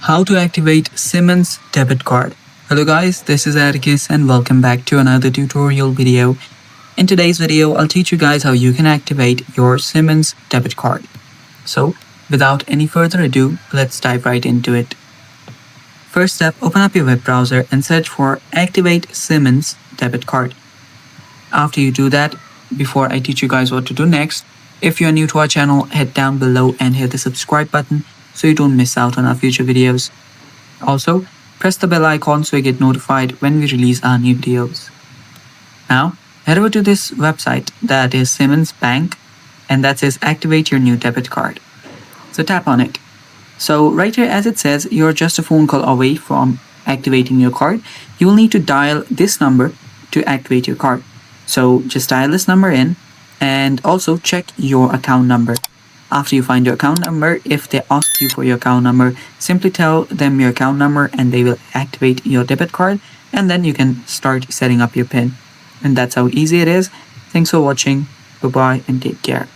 How to activate Simmons debit card. Hello guys, this is Atticus and welcome back to another tutorial video. In today's video, I'll teach you guys how you can activate your Simmons debit card. So, without any further ado, let's dive right into it. First step, open up your web browser and search for Activate Simmons debit card. After you do that, before I teach you guys what to do next, if you're new to our channel, head down below and hit the subscribe button so you don't miss out on our future videos. Also, press the bell icon so you get notified when we release our new videos. Now, head over to this website that is Simmons Bank, and that says activate your new debit card. So tap on it. So right here, as it says, you're just a phone call away from activating your card. You will need to dial this number to activate your card. So just dial this number in and also check your account number. After you find your account number, if they ask you for your account number, simply tell them your account number and they will activate your debit card, and then you can start setting up your PIN. And that's how easy it is. Thanks for watching. Bye-bye and take care.